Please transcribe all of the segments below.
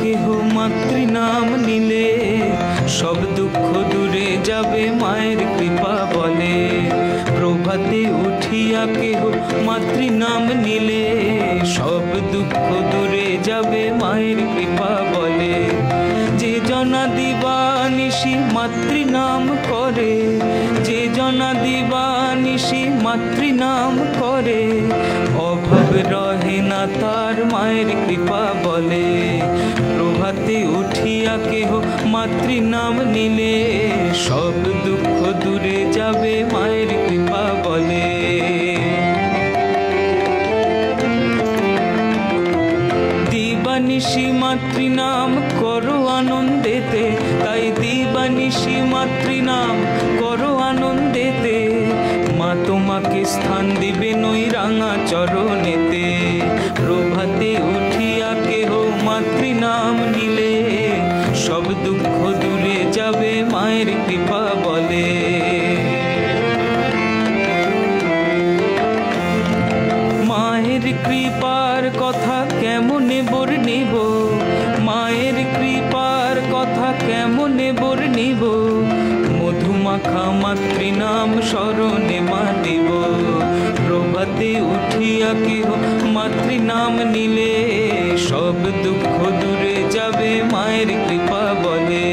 কেহ মাতৃ নাম নিলে সব দুঃখ দূরে যাবে মায়ের কৃপা বলে। প্রভাতে উঠিয়া কেহ মাতৃ নাম নিলে সব দুঃখ দূরে যাবে মায়ের কৃপা বলে। যে জনা দিবানিশি মাতৃ নাম করে, যে জনা দিবানিশি মাতৃ নাম করে, অভাব রহে না তার মায়ের কৃপা বলে। প্রভাতে উঠিয়া কেহ মাতৃ নাম নিলে সব দুঃখ দূরে যাবে মায়ের কৃপা বলে। দিবানিশি মাতৃ নাম করো আনন্দেতে, তাই দিবানিশি মাতৃ নাম করো আনন্দেতে। মা তোমাকে স্থান দিবেন ওই রাঙা চরণেতে। প্রভাতে উঠিয়া কেহ মাতৃ নাম নিলে সব দুঃখ দূরে যাবে মায়ের কৃপা বলে। মায়ের কৃপার কথা কেমনে বর্ণিব, মায়ের কৃপার কথা কেমনে বর্ণিব। মধুমাখা মাতৃ নাম স্মরণে মা দিব। প্রভাতে উঠিয়া কেহ মাতৃ নাম নিলে সব দুঃখ দূরে যাবে মায়ের কৃপা বলে।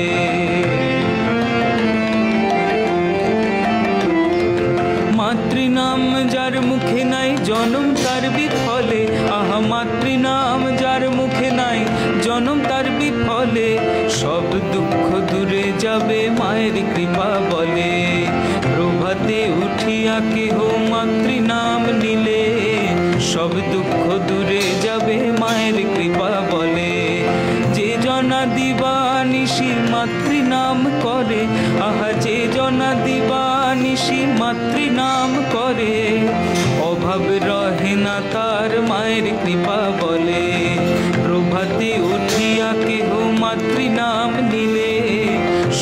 মাতৃ নাম যার মুখে নাই জনম তার বিফলে, আহা মাতৃ নাম যার মুখে নাই জনম তার বিফলে। সব দুঃখ দূরে যাবে মায়ের কৃপা বলে। প্রভাতে উঠিয়া কেহ মাতৃ নাম নিলে সব দুঃখ দূরে যাবে মায়ের কৃপা বলে। যে জনা দিবানিশি মাতৃ নাম করে, আহা যে জনা দিবানিশি মাতৃ নাম করে, অভাব রহে না তার মায়ের কৃপা বলে। প্রভাতে উঠিয়া কেহ মাতৃ নাম নিলে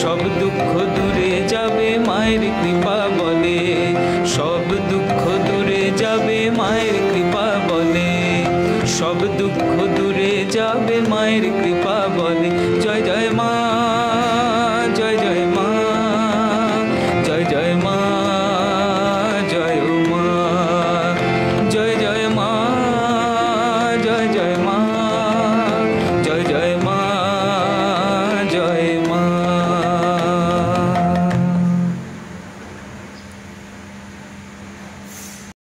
সব দুঃখ দূরে যাবে মায়ের কৃপা বলে। সব দুঃখ দূরে যাবে মায়ের কৃপা বলে। সব দুঃখ দূরে যাবে মায়ের কৃপা বলে।